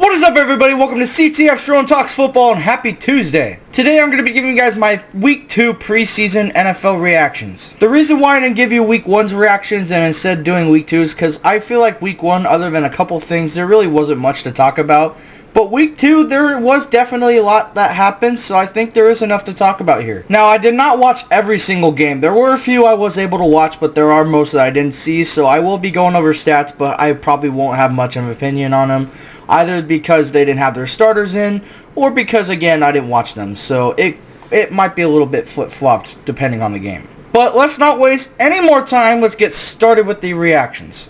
What is up, everybody? Welcome to CTF Strong Talks Football and happy Tuesday. Today I'm going to be giving you guys my Week 2 preseason NFL reactions. The reason why I didn't give you Week 1's reactions and instead doing Week 2 is because I feel like Week 1, other than a couple things, there really wasn't much to talk about. But Week 2, there was definitely a lot that happened, so I think there is enough to talk about here. Now, I did not watch every single game. There were a few I was able to watch, but there are most that I didn't see, so I will be going over stats, but I probably won't have much of an opinion on them, either because they didn't have their starters in, or because, again, I didn't watch them. So it might be a little bit flip-flopped depending on the game. But let's not waste any more time. Let's get started with the reactions.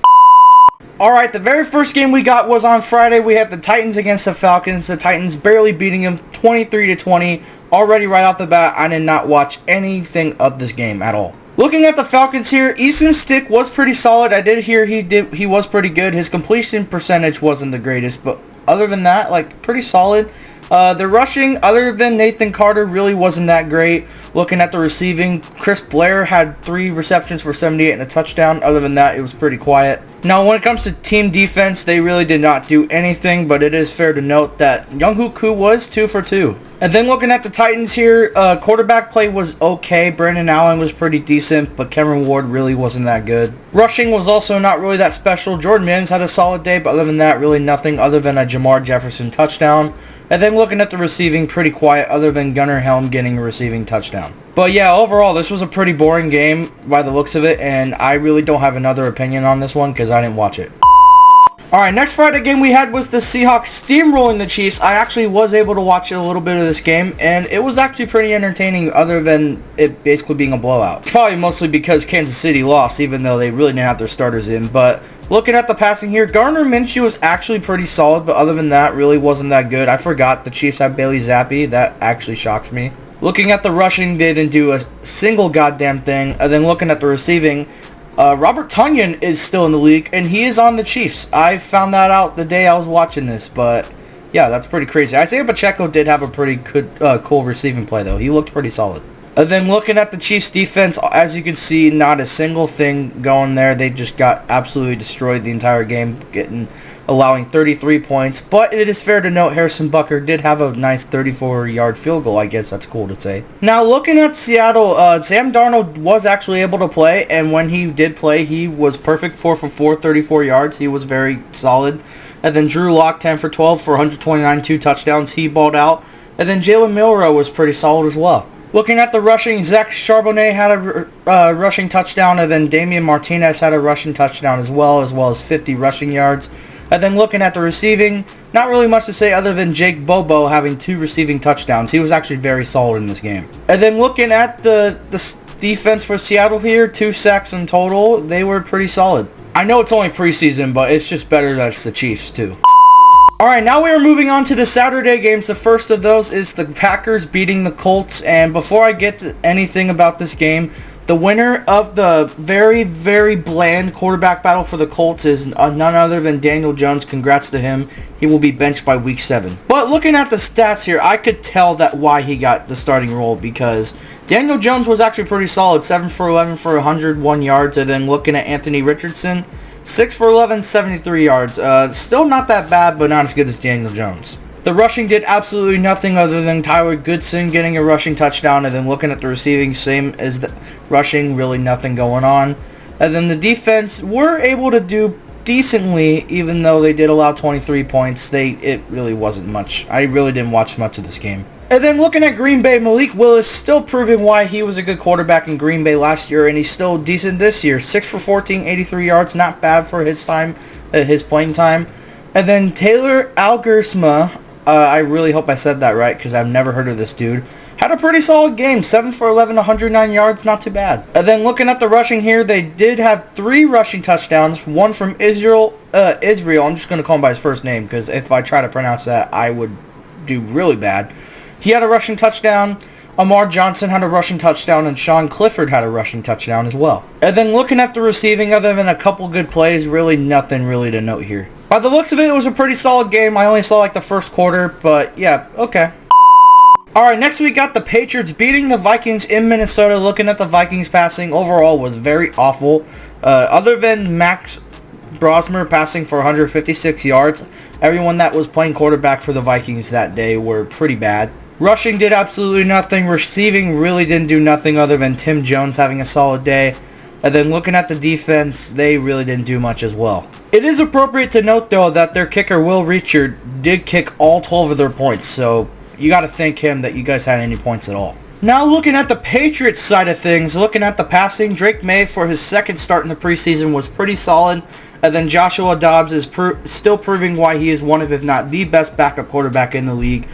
Alright, the very first game we got was on Friday. We had the Titans against the Falcons. The Titans barely beating them 23-20. Already right off the bat, I did not watch anything of this game at all. Looking at the Falcons here, Easton Stick was pretty solid. I did hear he was pretty good. His completion percentage wasn't the greatest, but other than that, like, pretty solid. The rushing, other than Nathan Carter, really wasn't that great. Looking at the receiving, Chris Blair had 3 receptions for 78 and a touchdown. Other than that, it was pretty quiet. Now, when it comes to team defense, they really did not do anything, but it is fair to note that Younghoe Koo was 2 for 2. And then looking at the Titans here, quarterback play was okay. Brandon Allen was pretty decent, but Cameron Ward really wasn't that good. Rushing was also not really that special. Jordan Mims had a solid day, but other than that, really nothing other than a Jamar Jefferson touchdown. And then looking at the receiving, pretty quiet other than Gunnar Helm getting a receiving touchdown. But yeah, overall, this was a pretty boring game by the looks of it, and I really don't have another opinion on this one because I didn't watch it. Alright, next Friday game we had was the Seahawks steamrolling the Chiefs. I actually was able to watch a little bit of this game, and it was actually pretty entertaining other than it basically being a blowout. It's probably mostly because Kansas City lost, even though they really didn't have their starters in. But looking at the passing here, Gardner Minshew was actually pretty solid, but other than that, really wasn't that good. I forgot the Chiefs had Bailey Zappi. That actually shocks me. Looking at the rushing, they didn't do a single goddamn thing. And then looking at the receiving, Robert Tonyan is still in the league, and he is on the Chiefs. I found that out the day I was watching this, but yeah, that's pretty crazy. Isaiah Pacheco did have a pretty good, cool receiving play, though. He looked pretty solid. And then looking at the Chiefs' defense, as you can see, not a single thing going there. They just got absolutely destroyed the entire game, allowing 33 points. But it is fair to note Harrison Butker did have a nice 34-yard field goal. I guess that's cool to say. Now, looking at Seattle, Sam Darnold was actually able to play, and when he did play, he was perfect. 4 for 4, 34 yards. He was very solid. And then Drew Lock, 10 for 12 for 129, 2 touchdowns. He balled out. And then Jalen Milroe was pretty solid as well. Looking at the rushing, Zach Charbonnet had a rushing touchdown, and then Damian Martinez had a rushing touchdown as well as 50 rushing yards. And then looking at the receiving, not really much to say other than Jake Bobo having 2 receiving touchdowns. He was actually very solid in this game. And then looking at the defense for Seattle here, 2 sacks in total. They were pretty solid. I know it's only preseason, but it's just better that it's the Chiefs too. Alright, now we are moving on to the Saturday games. The first of those is the Packers beating the Colts. And before I get to anything about this game, the winner of the very, very bland quarterback battle for the Colts is none other than Daniel Jones. Congrats to him. He will be benched by Week 7. But looking at the stats here, I could tell that why he got the starting role, because Daniel Jones was actually pretty solid. 7 for 11 for 101 yards. And then looking at Anthony Richardson, 6 for 11, 73 yards. Still not that bad, but not as good as Daniel Jones. The rushing did absolutely nothing other than Tyler Goodson getting a rushing touchdown, and then looking at the receiving, same as the rushing, really nothing going on. And then the defense were able to do decently, even though they did allow 23 points. It really wasn't much. I really didn't watch much of this game. And then looking at Green Bay, Malik Willis still proving why he was a good quarterback in Green Bay last year, and he's still decent this year. 6 for 14, 83 yards, not bad for his time, his playing time. And then Taylor Algersma, I really hope I said that right because I've never heard of this dude, had a pretty solid game. 7 for 11, 109 yards, not too bad. And then looking at the rushing here, they did have 3 rushing touchdowns, one from Israel. I'm just going to call him by his first name because if I try to pronounce that, I would do really bad. He had a rushing touchdown. Amar Johnson had a rushing touchdown, and Sean Clifford had a rushing touchdown as well. And then looking at the receiving, other than a couple good plays, really nothing really to note here. By the looks of it, it was a pretty solid game. I only saw like the first quarter, but yeah, okay. Alright, next we got the Patriots beating the Vikings in Minnesota. Looking at the Vikings passing, overall was very awful. Other than Max Brosmer passing for 156 yards. Everyone that was playing quarterback for the Vikings that day were pretty bad. Rushing did absolutely nothing. Receiving really didn't do nothing other than Tim Jones having a solid day. And then looking at the defense, they really didn't do much as well. It is appropriate to note, though, that their kicker, Will Richard, did kick all 12 of their points. So you got to thank him that you guys had any points at all. Now looking at the Patriots side of things, looking at the passing, Drake May for his second start in the preseason was pretty solid. And then Joshua Dobbs is still proving why he is one of, if not the best backup quarterback in the league.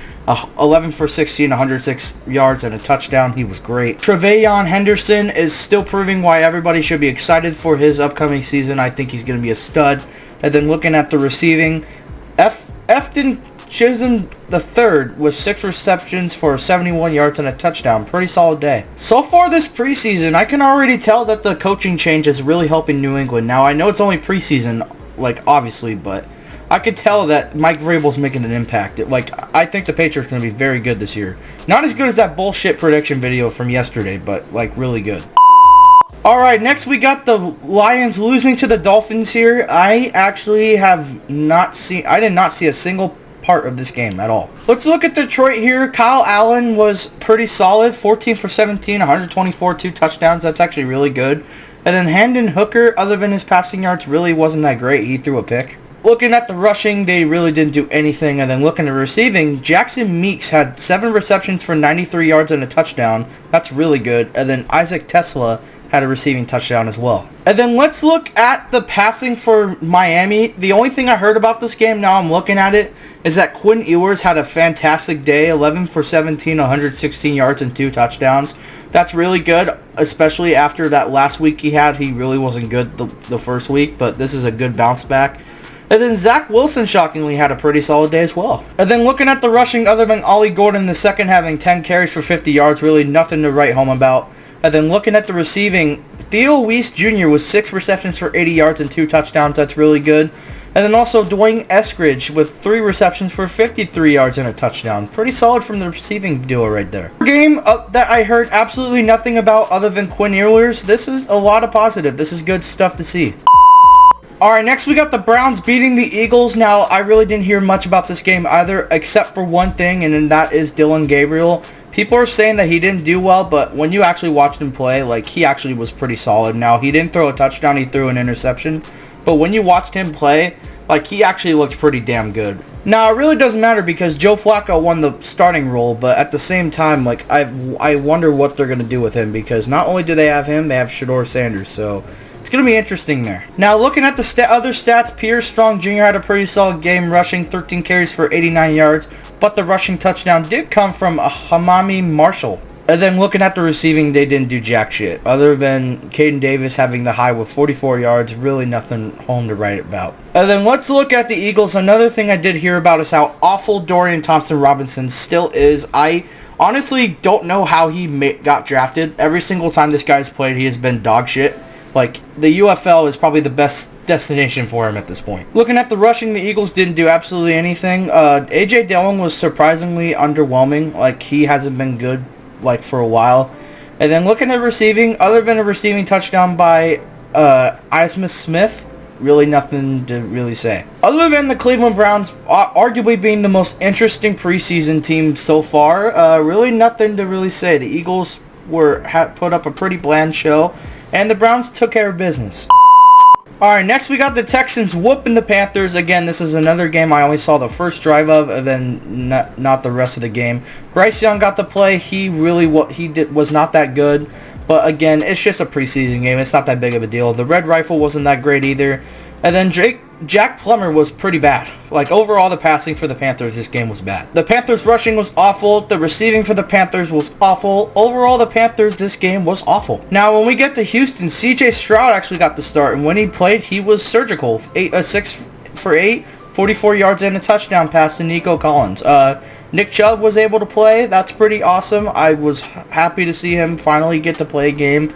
11 for 16, 106 yards and a touchdown. He was great. Tre'Veyon Henderson is still proving why everybody should be excited for his upcoming season. I think he's going to be a stud. And then looking at the receiving, Efton Chisholm III with 6 receptions for 71 yards and a touchdown. Pretty solid day. So far this preseason, I can already tell that the coaching change is really helping New England. Now, I know it's only preseason, obviously, but I could tell that Mike Vrabel's making an impact. I think the Patriots are going to be very good this year. Not as good as that bullshit prediction video from yesterday, but, really good. Alright, next we got the Lions losing to the Dolphins here. I did not see a single part of this game at all. Let's look at Detroit here. Kyle Allen was pretty solid. 14 for 17, 124, 2 touchdowns. That's actually really good. And then Hendon Hooker, other than his passing yards, really wasn't that great. He threw a pick. Looking at the rushing, they really didn't do anything. And then looking at receiving, Jackson Meeks had 7 receptions for 93 yards and a touchdown. That's really good. And then Isaac Tesla had a receiving touchdown as well. And then let's look at the passing for Miami. The only thing I heard about this game, now I'm looking at it, is that Quinn Ewers had a fantastic day. 11 for 17, 116 yards and 2 touchdowns. That's really good, especially after that last week he had. He really wasn't good the first week, but this is a good bounce back. And then Zach Wilson, shockingly, had a pretty solid day as well. And then looking at the rushing, other than Ollie Gordon the second having 10 carries for 50 yards, really nothing to write home about. And then looking at the receiving, Theo Weiss Jr. with 6 receptions for 80 yards and 2 touchdowns. That's really good. And then also Dwayne Eskridge with 3 receptions for 53 yards and a touchdown. Pretty solid from the receiving duo right there. Game that I heard absolutely nothing about other than Quinn Ewers. This is a lot of positive. This is good stuff to see. Alright, next we got the Browns beating the Eagles. Now, I really didn't hear much about this game either, except for one thing, and then that is Dylan Gabriel. People are saying that he didn't do well, but when you actually watched him play, he actually was pretty solid. Now, he didn't throw a touchdown, he threw an interception. But when you watched him play, he actually looked pretty damn good. Now, it really doesn't matter because Joe Flacco won the starting role, but at the same time, I wonder what they're going to do with him, because not only do they have him, they have Shedeur Sanders, so it's going to be interesting there. Now, looking at the other stats, Pierre Strong Jr. had a pretty solid game, rushing 13 carries for 89 yards, but the rushing touchdown did come from Hamami Marshall. And then looking at the receiving, they didn't do jack shit. Other than Caden Davis having the high with 44 yards, really nothing home to write about. And then let's look at the Eagles. Another thing I did hear about is how awful Dorian Thompson-Robinson still is. I honestly don't know how he got drafted. Every single time this guy's played, he has been dog shit. The UFL is probably the best destination for him at this point. Looking at the rushing, the Eagles didn't do absolutely anything. A.J. Dillon was surprisingly underwhelming. He hasn't been good, for a while. And then looking at receiving, other than a receiving touchdown by Isaiah Smith, really nothing to really say. Other than the Cleveland Browns arguably being the most interesting preseason team so far, really nothing to really say. The Eagles put up a pretty bland show, and the Browns took care of business. Alright, next we got the Texans whooping the Panthers. Again, this is another game I only saw the first drive of, and then not the rest of the game. Bryce Young got to play. He was not that good. But again, it's just a preseason game. It's not that big of a deal. The Red Rifle wasn't that great either. And then Jack Plummer was pretty bad. Overall, the passing for the Panthers this game was bad. The Panthers rushing was awful. The receiving for the Panthers was awful. Overall, the Panthers this game was awful. Now, when we get to Houston, C.J. Stroud actually got the start. And when he played, he was surgical. 6 for 8, 44 yards and a touchdown pass to Nico Collins. Nick Chubb was able to play. That's pretty awesome. I was happy to see him finally get to play a game.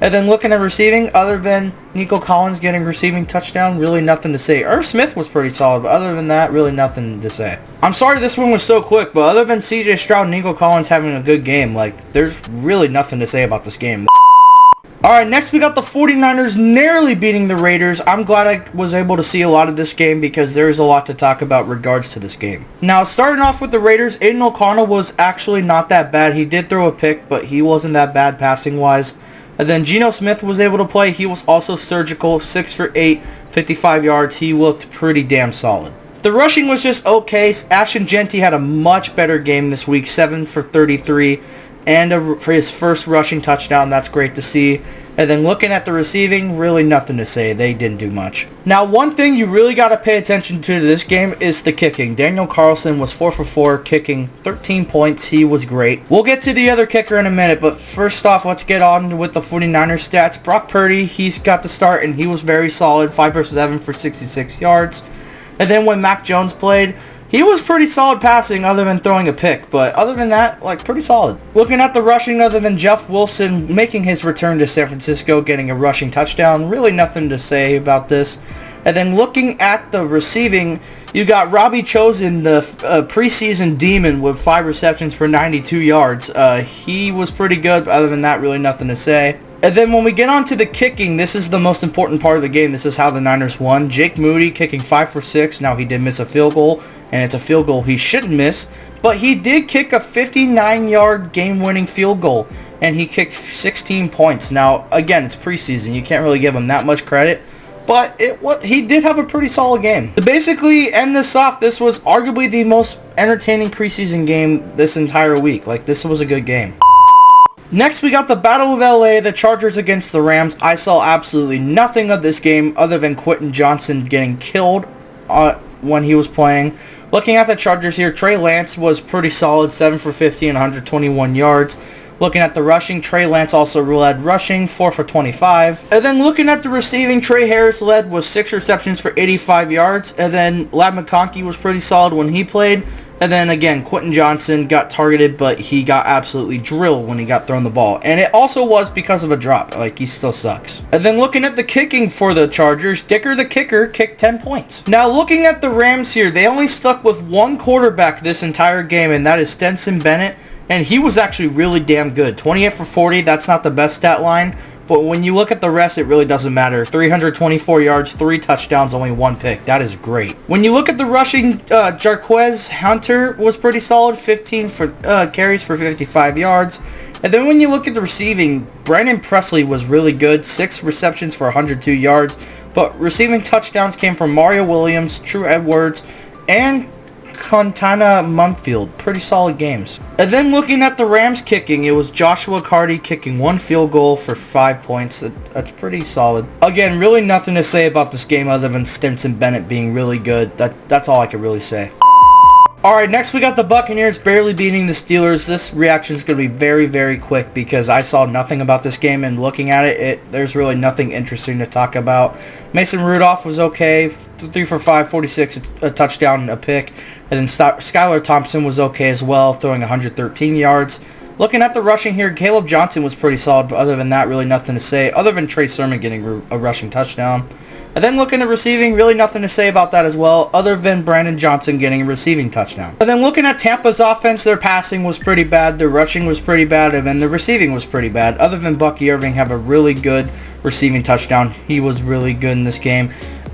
And then looking at receiving, other than Nico Collins getting receiving touchdown, really nothing to say. Irv Smith was pretty solid, but other than that, really nothing to say. I'm sorry this one was so quick, but other than CJ Stroud and Nico Collins having a good game, there's really nothing to say about this game. Alright, next we got the 49ers narrowly beating the Raiders. I'm glad I was able to see a lot of this game because there's a lot to talk about regards to this game. Now, starting off with the Raiders, Aiden O'Connell was actually not that bad. He did throw a pick, but he wasn't that bad passing-wise. And then Geno Smith was able to play. He was also surgical, 6 for 8, 55 yards. He looked pretty damn solid. The rushing was just okay. Ashton Jeanty had a much better game this week, 7 for 33. And for his first rushing touchdown, that's great to see. And then looking at the receiving, really nothing to say. They didn't do much. Now, one thing you really got to pay attention to this game is the kicking. Daniel Carlson was 4 for 4, kicking 13 points. He was great. We'll get to the other kicker in a minute, but first off, let's get on with the 49ers stats. Brock Purdy, he's got the start, and he was very solid, 5 for 7 for 66 yards. And then when Mac Jones played, he was pretty solid passing other than throwing a pick, but other than that, pretty solid. Looking at the rushing, other than Jeff Wilson making his return to San Francisco, getting a rushing touchdown, really nothing to say about this. And then looking at the receiving, you got Robbie Chosen, the preseason demon, with 5 receptions for 92 yards. He was pretty good, but other than that, really nothing to say. And then when we get on to the kicking, this is the most important part of the game. This is how the Niners won. Jake Moody kicking 5 for 6. Now, he did miss a field goal, and it's a field goal he shouldn't miss. But he did kick a 59-yard game-winning field goal, and he kicked 16 points. Now, again, it's preseason. You can't really give him that much credit. But he did have a pretty solid game. To basically end this off, this was arguably the most entertaining preseason game this entire week. This was a good game. Next, we got the Battle of LA, the Chargers against the Rams. I saw absolutely nothing of this game other than Quentin Johnson getting killed when he was playing. Looking at the Chargers here, Trey Lance was pretty solid, 7 for 50 and 121 yards. Looking at the rushing, Trey Lance also led rushing, 4 for 25. And then looking at the receiving, Trey Harris led with 6 receptions for 85 yards. And then Ladd McConkey was pretty solid when he played. And then again, Quentin Johnson got targeted, but he got absolutely drilled when he got thrown the ball. And it also was because of a drop. He still sucks. And then looking at the kicking for the Chargers, Dicker the kicker kicked 10 points. Now looking at the Rams here, they only stuck with one quarterback this entire game, and that is Stetson Bennett. And he was actually really damn good. 28 for 40, that's not the best stat line. But when you look at the rest, it really doesn't matter. 324 yards, 3 touchdowns, only 1 pick. That is great. When you look at the rushing, Jarquez Hunter was pretty solid. 15 carries for 55 yards. And then when you look at the receiving, Brandon Presley was really good. 6 receptions for 102 yards. But receiving touchdowns came from Mario Williams, True Edwards, and Quintana Mumfield. Pretty solid games. And then looking at the Rams kicking, it was Joshua Carty kicking 1 field goal for 5 points. That's pretty solid. Again, really nothing to say about this game other than Stetson Bennett being really good. That's all I could really say. Alright, next we got the Buccaneers barely beating the Steelers. This reaction is going to be very, very quick because I saw nothing about this game, and looking at it, there's really nothing interesting to talk about. Mason Rudolph was okay, 3 for 5, 46, a touchdown and a pick. And then Skylar Thompson was okay as well, throwing 113 yards. Looking at the rushing here, Caleb Johnson was pretty solid, but other than that, really nothing to say, other than Trey Sermon getting a rushing touchdown. And then looking at receiving, really nothing to say about that as well, other than Brandon Johnson getting a receiving touchdown. And then looking at Tampa's offense, their passing was pretty bad, their rushing was pretty bad, and then the receiving was pretty bad, other than Bucky Irving have a really good receiving touchdown. He was really good in this game.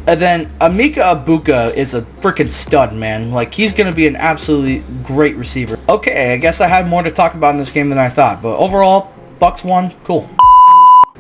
And then Emeka Egbuka is a freaking stud, man. He's going to be an absolutely great receiver. Okay, I guess I had more to talk about in this game than I thought. But overall, Bucs won. Cool.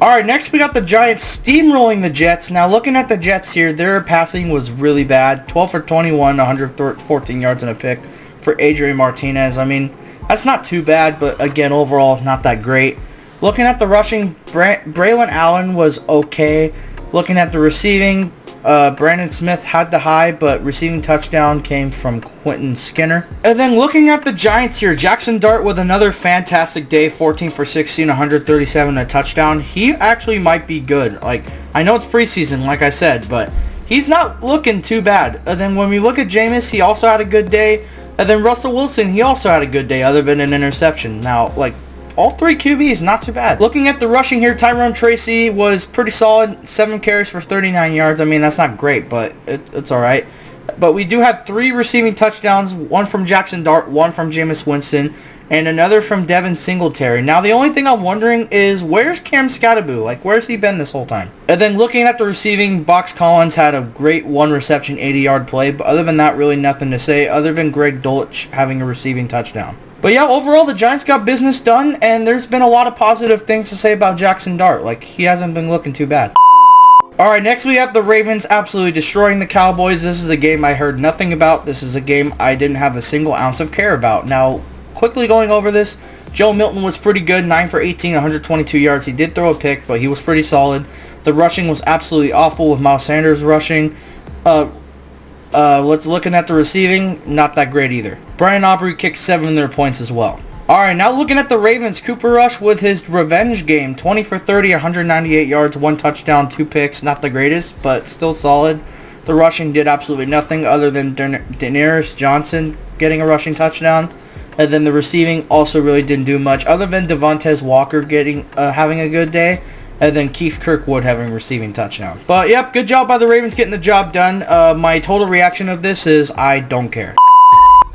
Alright, next we got the Giants steamrolling the Jets. Now, looking at the Jets here, their passing was really bad. 12 for 21, 114 yards and a pick for Adrian Martinez. I mean, that's not too bad, but again, overall, not that great. Looking at the rushing, Braylon Allen was okay. Looking at the receiving, Brandon Smith had the high, but receiving touchdown came from Quentin Skinner. And then looking at the Giants here, Jackson Dart with another fantastic day, 14 for 16, 137, a touchdown. He actually might be good. I know it's preseason, like I said, but he's not looking too bad. And then when we look at Jameis, he also had a good day. And then Russell Wilson, he also had a good day, other than an interception. Now, all 3 QBs, not too bad. Looking at the rushing here, Tyrone Tracy was pretty solid. 7 carries for 39 yards. I mean, that's not great, but it's alright. But we do have 3 receiving touchdowns, one from Jackson Dart, one from Jameis Winston, and another from Devin Singletary. Now, the only thing I'm wondering is, where's Cam Scatterboo? Like, where's he been this whole time? And then looking at the receiving, Box Collins had a great 1-reception, 80-yard play, but other than that, really nothing to say, other than Greg Dulcich having a receiving touchdown. But yeah, overall, the Giants got business done, and there's been a lot of positive things to say about Jackson Dart. Like, he hasn't been looking too bad. Alright, next we have the Ravens absolutely destroying the Cowboys. This is a game I heard nothing about. This is a game I didn't have a single ounce of care about. Now, quickly going over this, Joe Milton was pretty good, 9 for 18, 122 yards. He did throw a pick, but he was pretty solid. The rushing was absolutely awful with Miles Sanders rushing. Let's looking at the receiving, not that great either. Brian Aubrey kicked 7 of their points as well. Alright, now looking at the Ravens, Cooper Rush with his revenge game. 20 for 30, 198 yards, 1 touchdown, 2 picks. Not the greatest, but still solid. The rushing did absolutely nothing other than Daenerys Johnson getting a rushing touchdown. And then the receiving also really didn't do much other than Devontae Walker having a good day. And then Keith Kirkwood having a receiving touchdown. But yep, good job by the Ravens getting the job done. My total reaction of this is I don't care.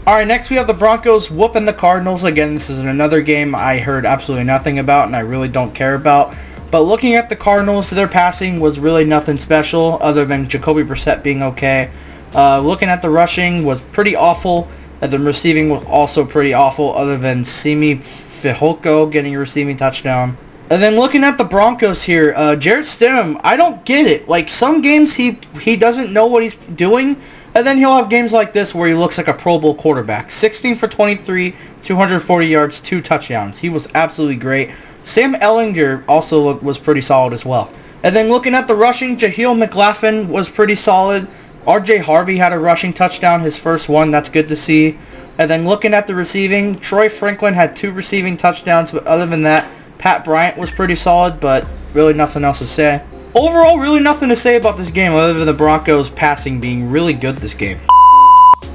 Alright, next we have the Broncos whooping the Cardinals. Again, this is another game I heard absolutely nothing about and I really don't care about. But looking at the Cardinals, their passing was really nothing special other than Jacoby Brissett being okay. Looking at the rushing was pretty awful. And the receiving was also pretty awful other than Simi Fehoko getting a receiving touchdown. And then looking at the Broncos here, Jarrett Stidham, I don't get it. Like, some games he doesn't know what he's doing. And then he'll have games like this where he looks like a Pro Bowl quarterback. 16 for 23, 240 yards, 2 touchdowns. He was absolutely great. Sam Ehlinger also was pretty solid as well. And then looking at the rushing, Jahleel McLaughlin was pretty solid. RJ Harvey had a rushing touchdown, his first one. That's good to see. And then looking at the receiving, Troy Franklin had 2 receiving touchdowns. But other than that, Pat Bryant was pretty solid, but really nothing else to say. Overall, really nothing to say about this game other than the Broncos passing being really good this game.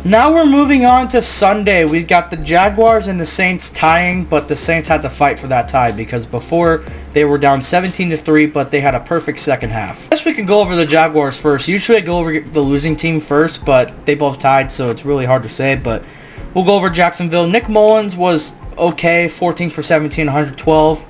Now we're moving on to Sunday. We've got the Jaguars and the Saints tying, but the Saints had to fight for that tie because before they were down 17-3, but they had a perfect second half. I guess we can go over the Jaguars first. Usually I go over the losing team first, but they both tied, so it's really hard to say, but we'll go over Jacksonville. Nick Mullins was okay, 14 for 17, 112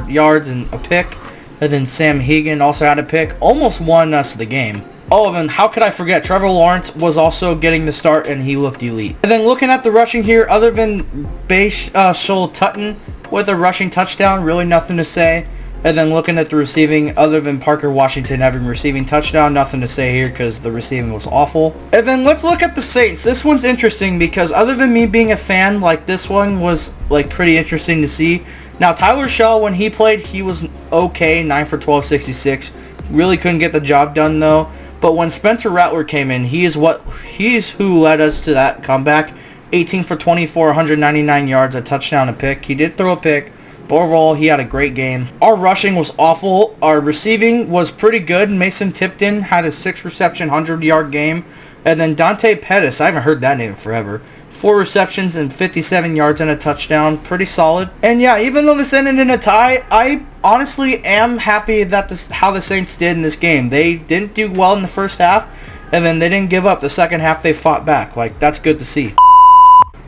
yards and a pick. And then Sam Hegan also had a pick. Almost won us the game. Oh, and how could I forget? Trevor Lawrence was also getting the start, and he looked elite. And then looking at the rushing here, other than Bashul Tutton with a rushing touchdown, really nothing to say. And then looking at the receiving, other than Parker Washington having a receiving touchdown, nothing to say here because the receiving was awful. And then let's look at the Saints. This one's interesting because other than me being a fan, like this one was like pretty interesting to see. Now, Tyler Shaw, when he played, he was okay, 9 for 12, 66. Really couldn't get the job done, though. But when Spencer Rattler came in, he's who led us to that comeback. 18 for 24, 199 yards, a touchdown, a pick. He did throw a pick, but overall, he had a great game. Our rushing was awful. Our receiving was pretty good. Mason Tipton had a 6-reception, 100-yard game. And then Dante Pettis, I haven't heard that name forever. 4 receptions and 57 yards and a touchdown. Pretty solid. And yeah, even though this ended in a tie, I honestly am happy that how the Saints did in this game. They didn't do well in the first half, and then they didn't give up. The second half, they fought back. Like, that's good to see.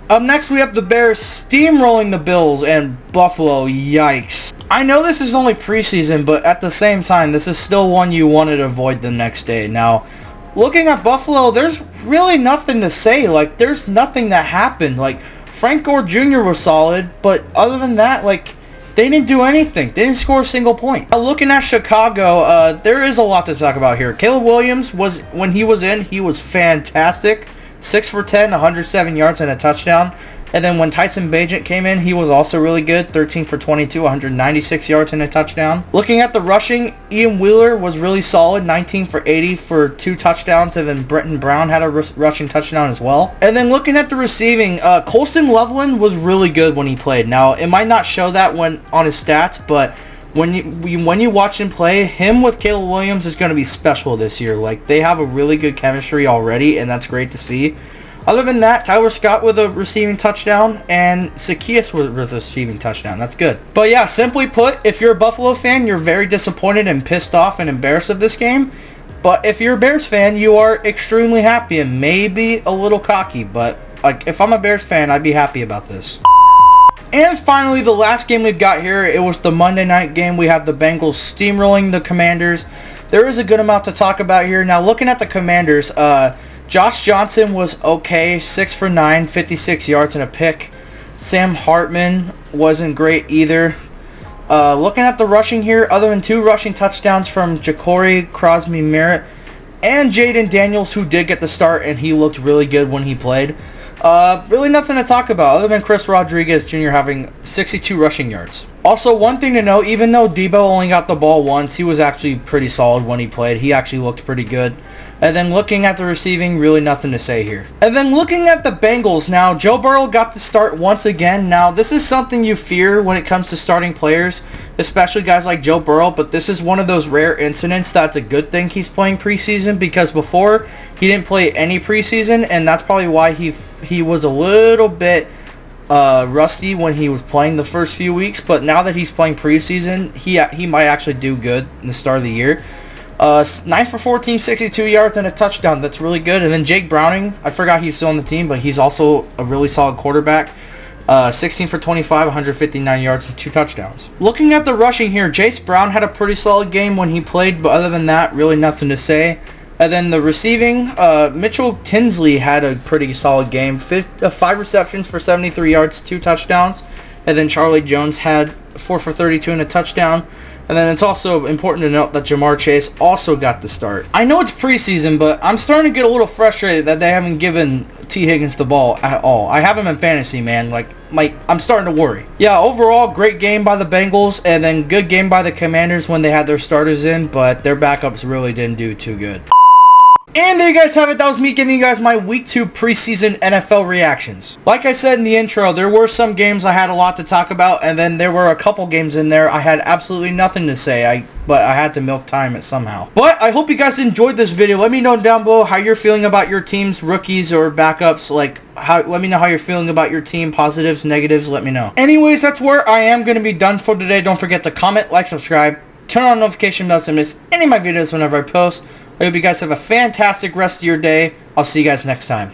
Up next, we have the Bears steamrolling the Bills and Buffalo. Yikes. I know this is only preseason, but at the same time, this is still one you wanted to avoid the next day. Now, looking at Buffalo, there's really nothing to say. Like, there's nothing that happened. Like, Frank Gore Jr. was solid, but other than that, like, they didn't do anything. They didn't score a single point. Looking at Chicago, there is a lot to talk about here. Caleb Williams, when he was in, he was fantastic. 6 for 10, 107 yards and a touchdown. And then when Tyson Bagent came in, he was also really good. 13 for 22, 196 yards and a touchdown. Looking at the rushing, Ian Wheeler was really solid. 19 for 80 for 2 touchdowns. And then Brenton Brown had a rushing touchdown as well. And then looking at the receiving, Colston Loveland was really good when he played. Now, it might not show that on his stats, but when you watch him play, him with Caleb Williams is going to be special this year. Like, they have a really good chemistry already, and that's great to see. Other than that, Tyler Scott with a receiving touchdown and Zacchaeus with a receiving touchdown. That's good. But yeah, simply put, if you're a Buffalo fan, you're very disappointed and pissed off and embarrassed of this game. But if you're a Bears fan, you are extremely happy and maybe a little cocky. But like, if I'm a Bears fan, I'd be happy about this. And finally, the last game we've got here, it was the Monday night game. We had the Bengals steamrolling the Commanders. There is a good amount to talk about here. Now, looking at the Commanders, Josh Johnson was okay, 6 for 9, 56 yards and a pick. Sam Hartman wasn't great either. Looking at the rushing here, other than 2 rushing touchdowns from Ja'Cory Crosby-Merritt and Jaden Daniels, who did get the start, and he looked really good when he played. Really nothing to talk about other than Chris Rodriguez Jr. having 62 rushing yards. Also, one thing to note, even though Debo only got the ball once, he was actually pretty solid when he played. He actually looked pretty good. And then looking at the receiving, really nothing to say here. And then looking at the Bengals, now Joe Burrow got the start once again. Now, this is something you fear when it comes to starting players, especially guys like Joe Burrow, but this is one of those rare incidents that's a good thing he's playing preseason, because before he didn't play any preseason, and that's probably why he was a little bit rusty when he was playing the first few weeks. But now that he's playing preseason, he might actually do good in the start of the year. 9 for 14, 62 yards and a touchdown. That's really good. And then Jake Browning, I forgot he's still on the team, but he's also a really solid quarterback. 16 for 25, 159 yards and 2 touchdowns. Looking at the rushing here, Jace Brown had a pretty solid game when he played, but other than that, really nothing to say. And then the receiving, Mitchell Tinsley had a pretty solid game. 5 receptions for 73 yards, 2 touchdowns. And then Charlie Jones had 4 for 32 and a touchdown. And then it's also important to note that Jamar Chase also got the start. I know it's preseason, but I'm starting to get a little frustrated that they haven't given T. Higgins the ball at all. I have him in fantasy, man. I'm starting to worry. Yeah, overall, great game by the Bengals, and then good game by the Commanders when they had their starters in, but their backups really didn't do too good. And there you guys have it. That was me giving you guys my Week 2 preseason NFL reactions. Like I said in the intro, there were some games I had a lot to talk about, and then there were a couple games in there I had absolutely nothing to say, but I had to milk time it somehow. But I hope you guys enjoyed this video. Let me know down below how you're feeling about your teams, rookies or backups. Let me know how you're feeling about your team, positives, negatives, let me know. Anyways, that's where I am going to be done for today. Don't forget to comment, like, subscribe, turn on notification bells to miss any of my videos whenever I post. I hope you guys have a fantastic rest of your day. I'll see you guys next time.